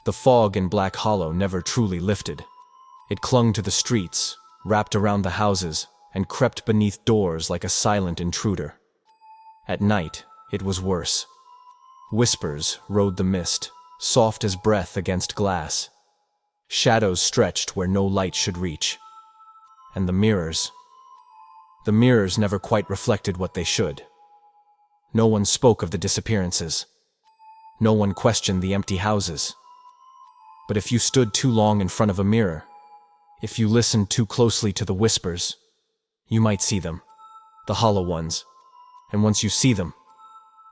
The fog in Black Hollow never truly lifted. It clung to the streets, wrapped around the houses, and crept beneath doors like a silent intruder. At night, it was worse. Whispers rode the mist, soft as breath against glass. Shadows stretched where no light should reach. And the mirrors never quite reflected what they should. No one spoke of the disappearances. No one questioned the empty houses. But if you stood too long in front of a mirror, if you listened too closely to the whispers, you might see them, the hollow ones. And once you see them,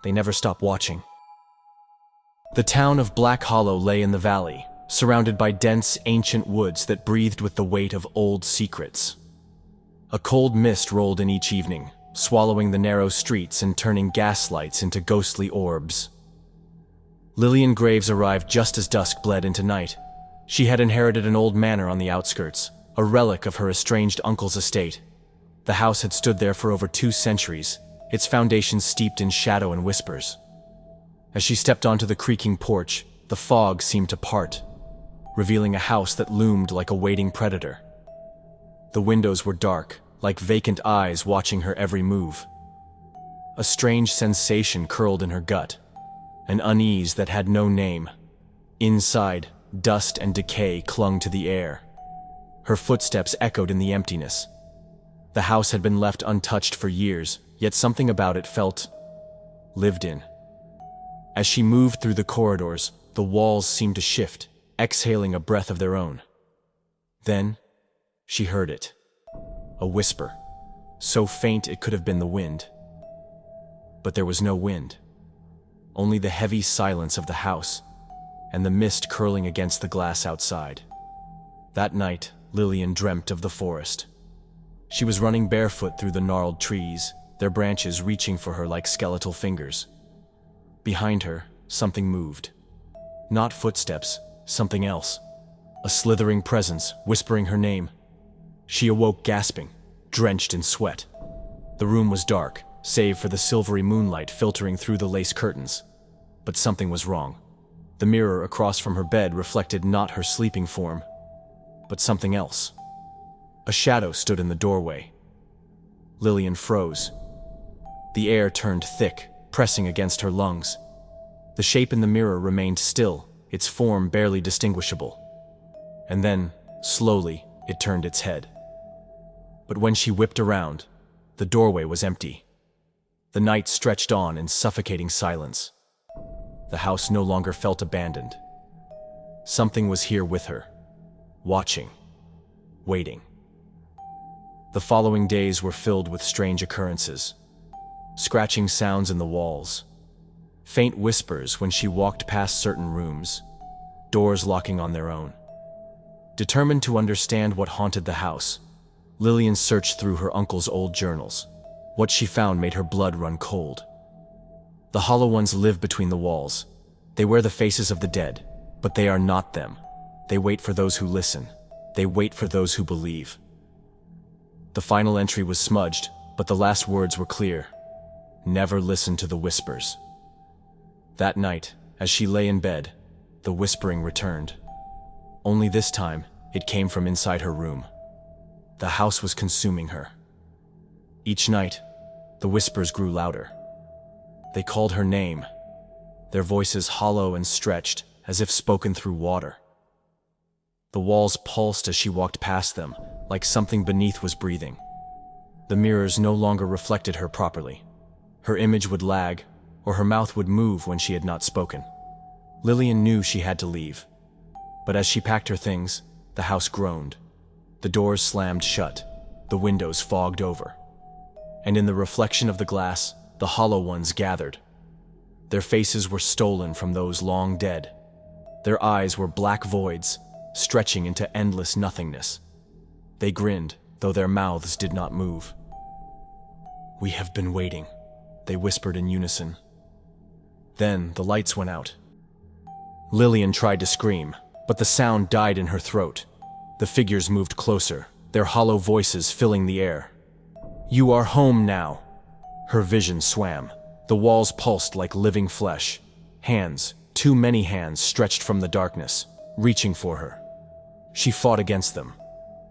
they never stop watching. The town of Black Hollow lay in the valley, surrounded by dense, ancient woods that breathed with the weight of old secrets. A cold mist rolled in each evening, swallowing the narrow streets and turning gaslights into ghostly orbs. Lillian Graves arrived just as dusk bled into night. She had inherited an old manor on the outskirts, a relic of her estranged uncle's estate. The house had stood there for over 2 centuries, its foundations steeped in shadow and whispers. As she stepped onto the creaking porch, the fog seemed to part, revealing a house that loomed like a waiting predator. The windows were dark, like vacant eyes watching her every move. A strange sensation curled in her gut, an unease that had no name. Inside, dust and decay clung to the air. Her footsteps echoed in the emptiness. The house had been left untouched for years, yet something about it felt lived in. As she moved through the corridors, the walls seemed to shift, exhaling a breath of their own. Then, she heard it. A whisper, so faint it could have been the wind. But there was no wind. Only the heavy silence of the house, and the mist curling against the glass outside. That night, Lillian dreamt of the forest. She was running barefoot through the gnarled trees, their branches reaching for her like skeletal fingers. Behind her, something moved. Not footsteps, something else. A slithering presence, whispering her name. She awoke gasping, drenched in sweat. The room was dark, save for the silvery moonlight filtering through the lace curtains. But something was wrong. The mirror across from her bed reflected not her sleeping form, but something else. A shadow stood in the doorway. Lillian froze. The air turned thick, pressing against her lungs. The shape in the mirror remained still, its form barely distinguishable. And then, slowly, it turned its head. But when she whipped around, the doorway was empty. The night stretched on in suffocating silence. The house no longer felt abandoned. Something was here with her, watching, waiting. The following days were filled with strange occurrences. Scratching sounds in the walls, faint whispers when she walked past certain rooms, doors locking on their own. Determined to understand what haunted the house, Lillian searched through her uncle's old journals. What she found made her blood run cold. The hollow ones live between the walls. They wear the faces of the dead, but they are not them. They wait for those who listen. They wait for those who believe. The final entry was smudged, but the last words were clear. Never listen to the whispers. That night, as she lay in bed, the whispering returned. Only this time, it came from inside her room. The house was consuming her. Each night, the whispers grew louder. They called her name, their voices hollow and stretched, as if spoken through water. The walls pulsed as she walked past them, like something beneath was breathing. The mirrors no longer reflected her properly. Her image would lag, or her mouth would move when she had not spoken. Lillian knew she had to leave. But as she packed her things, the house groaned. The doors slammed shut, the windows fogged over. And in the reflection of the glass, the hollow ones gathered. Their faces were stolen from those long dead. Their eyes were black voids, stretching into endless nothingness. They grinned, though their mouths did not move. "We have been waiting," they whispered in unison. Then the lights went out. Lillian tried to scream, but the sound died in her throat. The figures moved closer, their hollow voices filling the air. "You are home now." Her vision swam. The walls pulsed like living flesh. Hands, Too many hands stretched from the darkness, reaching for her. She fought against them,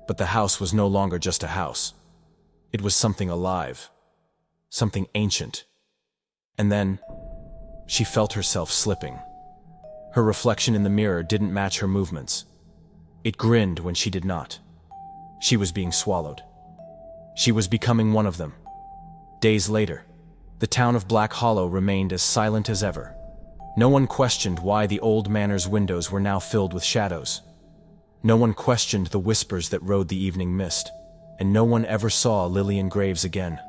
but the house was no longer just a house. It was something alive, something ancient. And then, she felt herself slipping. Her reflection in the mirror didn't match her movements. It grinned when she did not. She was being swallowed. She was becoming one of them. Days later, the town of Black Hollow remained as silent as ever. No one questioned why the old manor's windows were now filled with shadows. No one questioned the whispers that rode the evening mist, and no one ever saw Lillian Graves again.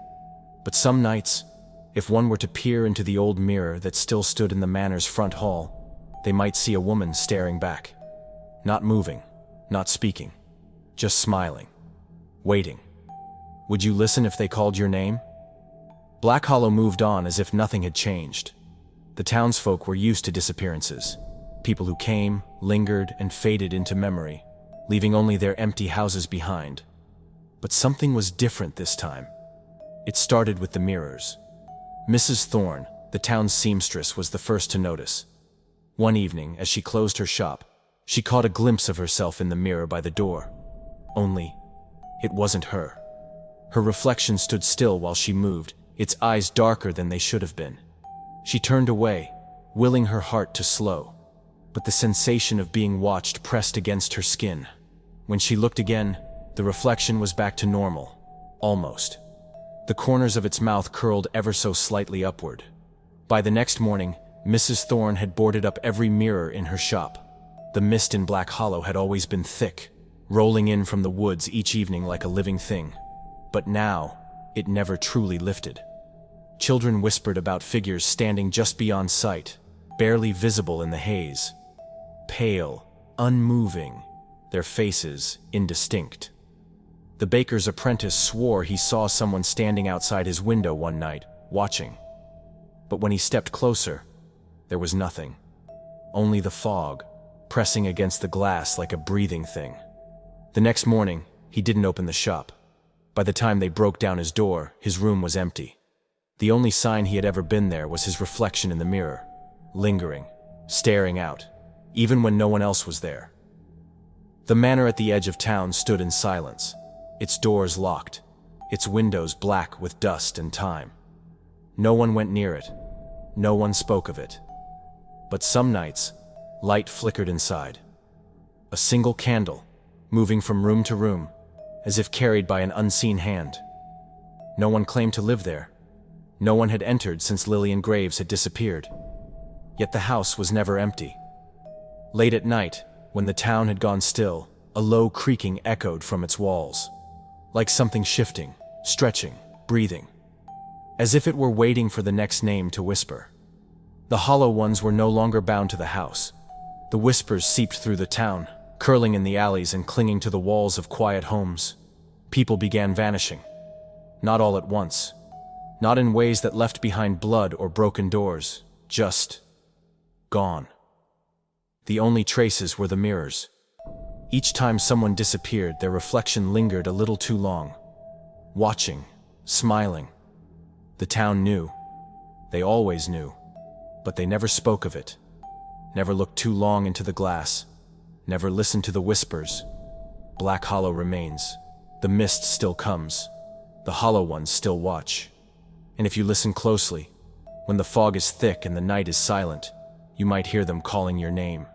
But some nights, if one were to peer into the old mirror that still stood in the manor's front hall, they might see a woman staring back. Not moving, not speaking, just smiling, waiting. Would you listen if they called your name? Black Hollow moved on as if nothing had changed. The townsfolk were used to disappearances. People who came, lingered, and faded into memory, leaving only their empty houses behind. But something was different this time. It started with the mirrors. Mrs. Thorne, the town's seamstress, was the first to notice. One evening, as she closed her shop, she caught a glimpse of herself in the mirror by the door. Only, it wasn't her. Her reflection stood still while she moved, its eyes darker than they should have been. She turned away, willing her heart to slow, but the sensation of being watched pressed against her skin. When she looked again, the reflection was back to normal, almost. The corners of its mouth curled ever so slightly upward. By the next morning, Mrs. Thorne had boarded up every mirror in her shop. The mist in Black Hollow had always been thick, rolling in from the woods each evening like a living thing. But now, it never truly lifted. Children whispered about figures standing just beyond sight, barely visible in the haze. Pale, unmoving, their faces indistinct. The baker's apprentice swore he saw someone standing outside his window one night, watching. But when he stepped closer, there was nothing. Only the fog, pressing against the glass like a breathing thing. The next morning, he didn't open the shop. By the time they broke down his door, his room was empty. The only sign he had ever been there was his reflection in the mirror, lingering, staring out, even when no one else was there. The manor at the edge of town stood in silence, its doors locked, its windows black with dust and time. No one went near it. No one spoke of it. But some nights, light flickered inside. A single candle, moving from room to room, as if carried by an unseen hand. No one claimed to live there. No one had entered since Lillian Graves had disappeared. Yet the house was never empty. Late at night, when the town had gone still, a low creaking echoed from its walls, like something shifting, stretching, breathing, as if it were waiting for the next name to whisper. The hollow ones were no longer bound to the house. The whispers seeped through the town, curling in the alleys and clinging to the walls of quiet homes. People began vanishing. Not all at once. Not in ways that left behind blood or broken doors. Just gone. The only traces were the mirrors. Each time someone disappeared, their reflection lingered a little too long. Watching, smiling. The town knew. They always knew. But they never spoke of it. Never looked too long into the glass. Never listened to the whispers. Black Hollow remains. The mist still comes. The hollow ones still watch. And if you listen closely, when the fog is thick and the night is silent, you might hear them calling your name.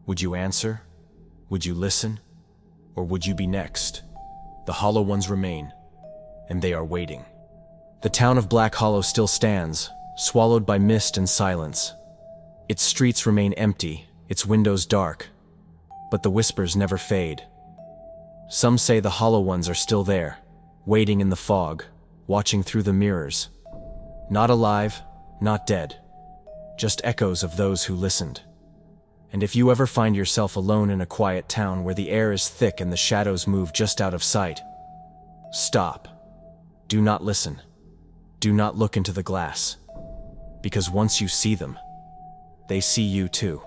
Would you answer? Would you listen? Or would you be next? The hollow ones remain, and they are waiting. The town of Black Hollow still stands, swallowed by mist and silence. Its streets remain empty, its windows dark, but the whispers never fade. Some say the hollow ones are still there, waiting in the fog, watching through the mirrors. Not alive, not dead, just echoes of those who listened. And if you ever find yourself alone in a quiet town where the air is thick and the shadows move just out of sight, stop. Do not listen. Do not look into the glass. Because once you see them, they see you too.